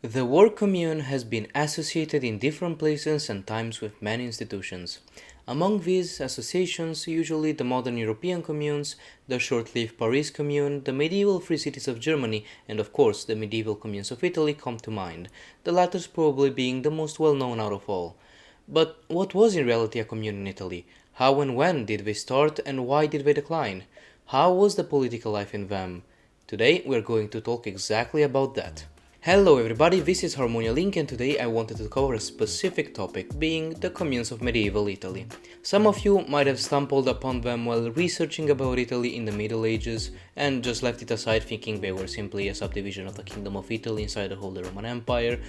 The word commune has been associated in different places and times with many institutions. Among these associations, usually the modern European communes, the short-lived Paris Commune, the medieval free cities of Germany, and of course the medieval communes of Italy come to mind, the latter probably being the most well-known out of all. But what was in reality a commune in Italy? How and when did they start and why did they decline? How was the political life in them? Today we're going to talk exactly about that. Hello everybody, this is Harmonia Link and today I wanted to cover a specific topic, being the communes of medieval Italy. Some of you might have stumbled upon them while researching about Italy in the Middle Ages and just left it aside thinking they were simply a subdivision of the Kingdom of Italy inside the Holy Roman Empire,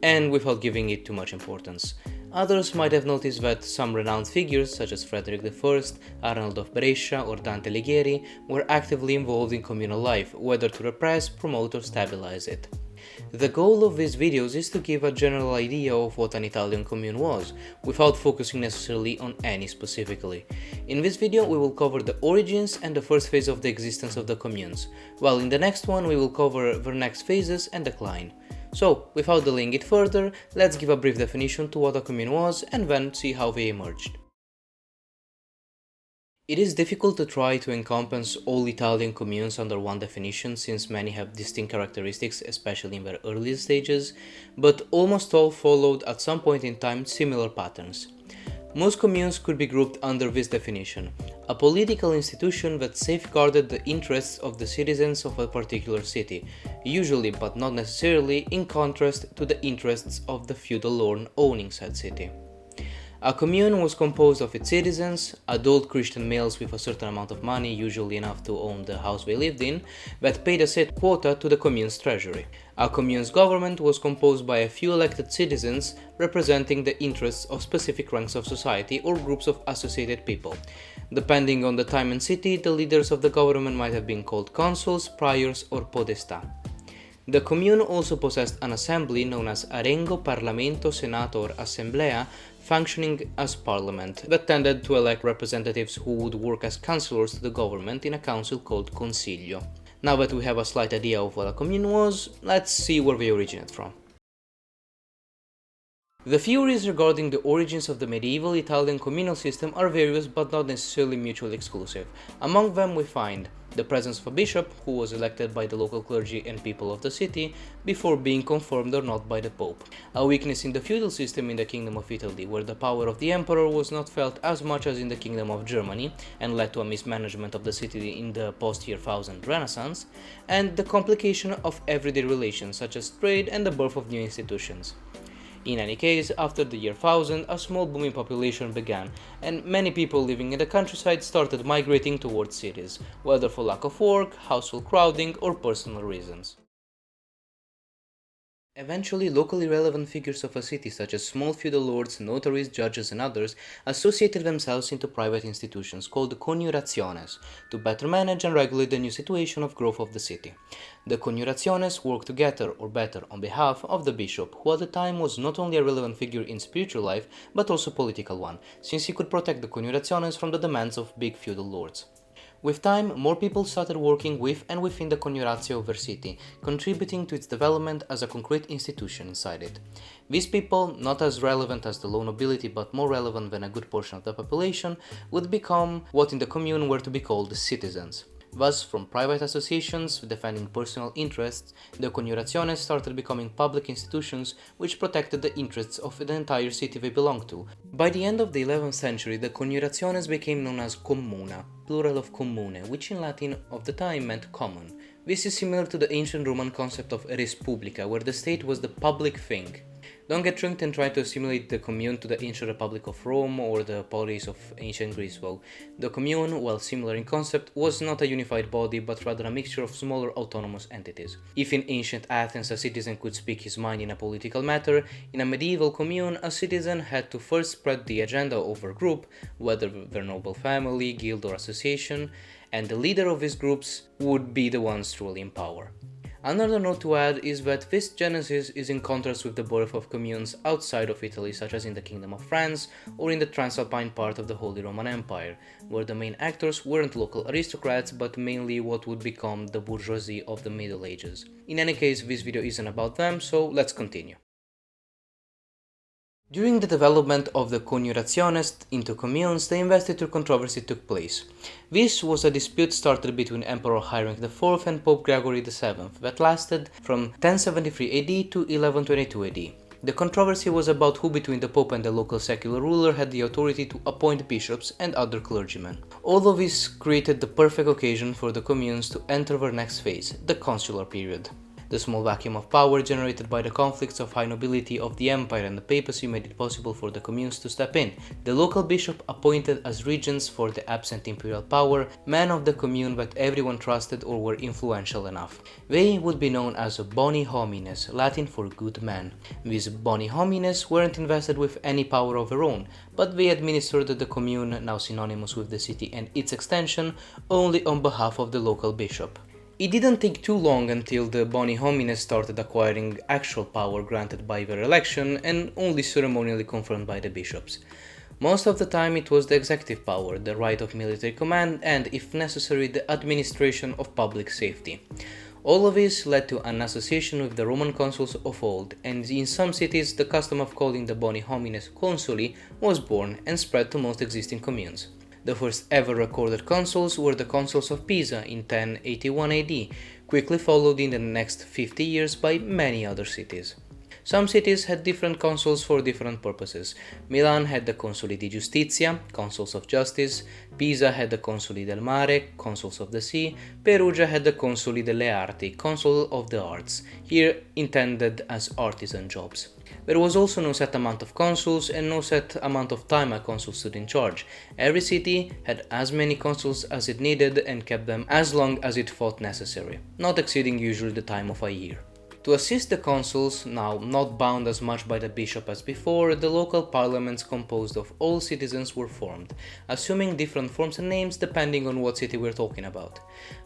and without giving it too much importance. Others might have noticed that some renowned figures such as Frederick I, Arnold of Brescia or Dante Alighieri were actively involved in communal life, whether to repress, promote or stabilize it. The goal of these videos is to give a general idea of what an Italian commune was, without focusing necessarily on any specifically. In this video we will cover the origins and the first phase of the existence of the communes, while in the next one we will cover their next phases and decline. So, without delaying it further, let's give a brief definition to what a commune was and then see how they emerged. It is difficult to try to encompass all Italian communes under one definition since many have distinct characteristics, especially in their early stages, but almost all followed at some point in time similar patterns. Most communes could be grouped under this definition: a political institution that safeguarded the interests of the citizens of a particular city, usually but not necessarily in contrast to the interests of the feudal lord owning said city. A commune was composed of its citizens, adult Christian males with a certain amount of money, usually enough to own the house they lived in, that paid a set quota to the commune's treasury. A commune's government was composed by a few elected citizens representing the interests of specific ranks of society or groups of associated people. Depending on the time and city, the leaders of the government might have been called consuls, priors or podestà. The commune also possessed an assembly known as Arengo, Parlamento, Senato or Assemblea, functioning as parliament, that tended to elect representatives who would work as councillors to the government in a council called Consiglio. Now that we have a slight idea of what a commune was, let's see where they originate from. The theories regarding the origins of the medieval Italian communal system are various but not necessarily mutually exclusive. Among them we find the presence of a bishop, who was elected by the local clergy and people of the city before being confirmed or not by the Pope. A weakness in the feudal system in the Kingdom of Italy, where the power of the emperor was not felt as much as in the Kingdom of Germany and led to a mismanagement of the city in the post-year 1000 Renaissance, and the complication of everyday relations such as trade and the birth of new institutions. In any case, after the year 1000, a small booming population began, and many people living in the countryside started migrating towards cities, whether for lack of work, household crowding, or personal reasons. Eventually, locally relevant figures of a city such as small feudal lords, notaries, judges and others associated themselves into private institutions called conjurationes to better manage and regulate the new situation of growth of the city. The conjurationes worked together, or better, on behalf of the bishop, who at the time was not only a relevant figure in spiritual life but also political one, since he could protect the conjurationes from the demands of big feudal lords. With time, more people started working with and within the conjuratio of their city, contributing to its development as a concrete institution inside it. These people, not as relevant as the low nobility but more relevant than a good portion of the population, would become what in the commune were to be called citizens. Thus, from private associations defending personal interests, the conjurationes started becoming public institutions which protected the interests of the entire city they belonged to. By the end of the 11th century, the conjurationes became known as communa, plural of commune, which in Latin of the time meant common. This is similar to the ancient Roman concept of res publica, where the state was the public thing. Don't get tricked and try to assimilate the commune to the ancient Republic of Rome or the polis of ancient Greece. Well, the commune, while similar in concept, was not a unified body but rather a mixture of smaller autonomous entities. If in ancient Athens a citizen could speak his mind in a political matter, in a medieval commune a citizen had to first spread the agenda of a group, whether their noble family, guild or association, and the leader of these groups would be the ones truly in power. Another note to add is that this genesis is in contrast with the birth of communes outside of Italy, such as in the Kingdom of France or in the Transalpine part of the Holy Roman Empire, where the main actors weren't local aristocrats but mainly what would become the bourgeoisie of the Middle Ages. In any case, this video isn't about them, so let's continue. During the development of the Coniurationes into communes, the investiture controversy took place. This was a dispute started between Emperor Heinrich IV and Pope Gregory VII that lasted from 1073 AD to 1122 AD. The controversy was about who between the Pope and the local secular ruler had the authority to appoint bishops and other clergymen. All of this created the perfect occasion for the communes to enter their next phase, the consular period. The small vacuum of power generated by the conflicts of high nobility of the empire and the papacy made it possible for the communes to step in. The local bishop appointed as regents for the absent imperial power men of the commune that everyone trusted or were influential enough. They would be known as boni homines, Latin for good men. These boni homines weren't invested with any power of their own, but they administered the commune, now synonymous with the city and its extension, only on behalf of the local bishop. It didn't take too long until the boni homines started acquiring actual power granted by their election and only ceremonially confirmed by the bishops. Most of the time it was the executive power, the right of military command and, if necessary, the administration of public safety. All of this led to an association with the Roman consuls of old, and in some cities the custom of calling the boni homines consuli was born and spread to most existing communes. The first ever recorded consuls were the consuls of Pisa in 1081 AD, quickly followed in the next 50 years by many other cities. Some cities had different consuls for different purposes. Milan had the Consuli di Giustizia, consuls of justice, Pisa had the Consuli del Mare, consuls of the sea, Perugia had the Consuli delle Arti, consul of the arts, here intended as artisan jobs. There was also no set amount of consuls and no set amount of time a consul stood in charge. Every city had as many consuls as it needed and kept them as long as it thought necessary, not exceeding usually the time of a year. To assist the consuls, now not bound as much by the bishop as before, the local parliaments composed of all citizens were formed, assuming different forms and names depending on what city we're talking about.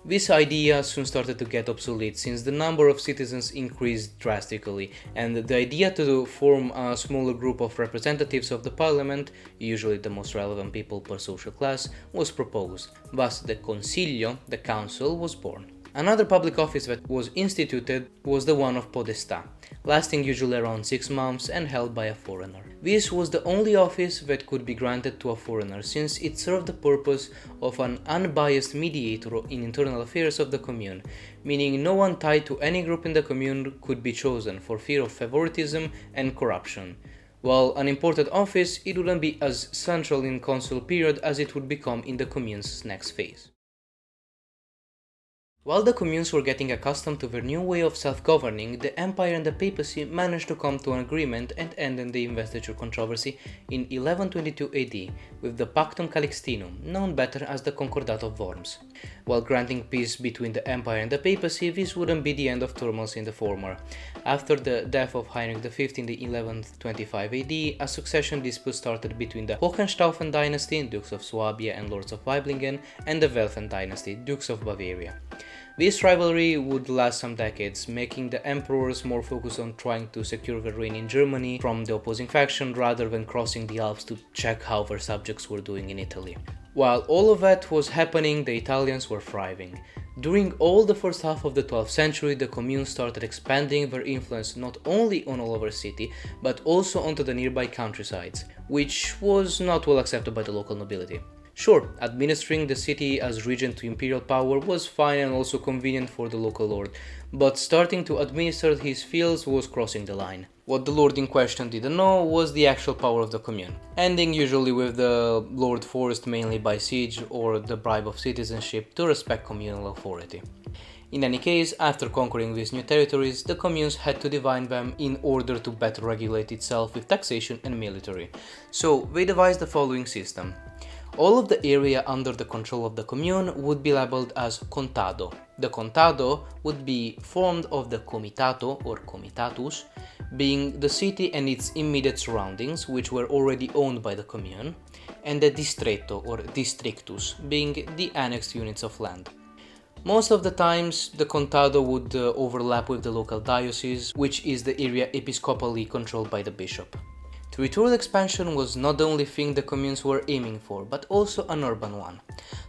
This idea soon started to get obsolete since the number of citizens increased drastically, and the idea to form a smaller group of representatives of the parliament, usually the most relevant people per social class, was proposed. Thus the Consiglio, the council, was born. Another public office that was instituted was the one of podestà, lasting usually around 6 months and held by a foreigner. This was the only office that could be granted to a foreigner since it served the purpose of an unbiased mediator in internal affairs of the commune, meaning no one tied to any group in the commune could be chosen for fear of favoritism and corruption. While an important office, it wouldn't be as central in consul period as it would become in the commune's next phase. While the communes were getting accustomed to their new way of self-governing, the empire and the papacy managed to come to an agreement and end the investiture controversy in 1122 AD with the Pactum Calixtinum, known better as the Concordat of Worms. While granting peace between the empire and the papacy, this wouldn't be the end of turmoil in the former. After the death of Heinrich V in the 1125 AD, a succession dispute started between the Hohenstaufen dynasty, Dukes of Swabia and Lords of Weiblingen, and the Welfen dynasty, Dukes of Bavaria. This rivalry would last some decades, making the emperors more focused on trying to secure their reign in Germany from the opposing faction rather than crossing the Alps to check how their subjects were doing in Italy. While all of that was happening, the Italians were thriving. During all the first half of the 12th century, the communes started expanding their influence not only on all over city, but also onto the nearby countrysides, which was not well accepted by the local nobility. Sure, administering the city as regent to imperial power was fine and also convenient for the local lord, but starting to administer his fields was crossing the line. What the lord in question didn't know was the actual power of the commune, ending usually with the lord forced mainly by siege or the bribe of citizenship to respect communal authority. In any case, after conquering these new territories, the communes had to divide them in order to better regulate itself with taxation and military. So they devised the following system. All of the area under the control of the commune would be labeled as contado. The contado would be formed of the comitato or comitatus, being the city and its immediate surroundings, which were already owned by the commune, and the distretto or districtus, being the annexed units of land. Most of the times, the contado would overlap with the local diocese, which is the area episcopally controlled by the bishop. Territorial expansion was not the only thing the communes were aiming for, but also an urban one.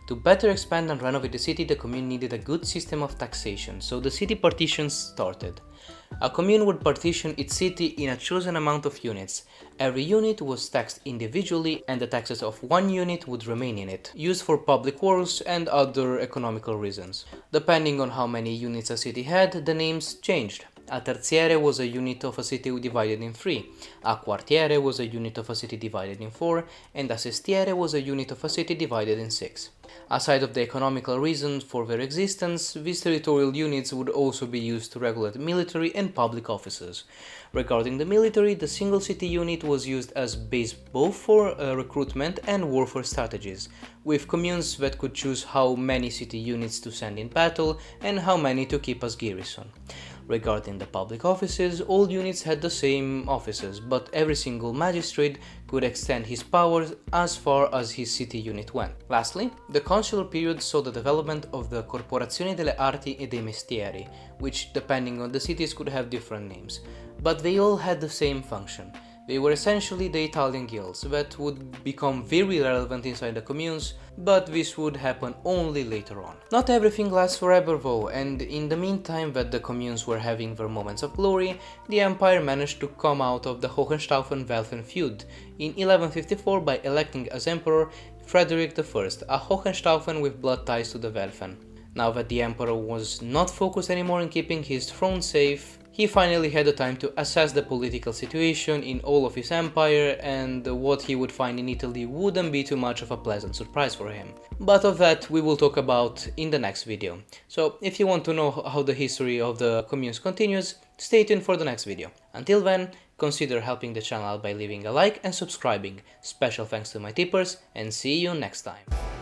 To better expand and renovate the city, the commune needed a good system of taxation, so the city partitions started. A commune would partition its city in a chosen amount of units. Every unit was taxed individually, and the taxes of one unit would remain in it, used for public works and other economical reasons. Depending on how many units a city had, the names changed. A terziere was a unit of a city divided in 3, a quartiere was a unit of a city divided in 4, and a sestiere was a unit of a city divided in 6. Aside of the economical reasons for their existence, these territorial units would also be used to regulate military and public offices. Regarding the military, the single city unit was used as base both for recruitment and warfare strategies, with communes that could choose how many city units to send in battle and how many to keep as garrison. Regarding the public offices, all units had the same offices, but every single magistrate could extend his powers as far as his city unit went. Lastly, the consular period saw the development of the Corporazioni delle Arti e dei Mestieri, which, depending on the cities, could have different names, but they all had the same function. They were essentially the Italian guilds that would become very relevant inside the communes, but this would happen only later on. Not everything lasts forever though, and in the meantime that the communes were having their moments of glory, the empire managed to come out of the Hohenstaufen-Welfen feud in 1154 by electing as emperor Frederick I, a Hohenstaufen with blood ties to the Welfen. Now that the emperor was not focused anymore on keeping his throne safe, he finally had the time to assess the political situation in all of his empire, and what he would find in Italy wouldn't be too much of a pleasant surprise for him. But of that we will talk about in the next video. So if you want to know how the history of the communes continues, stay tuned for the next video. Until then, consider helping the channel by leaving a like and subscribing. Special thanks to my tippers, and see you next time.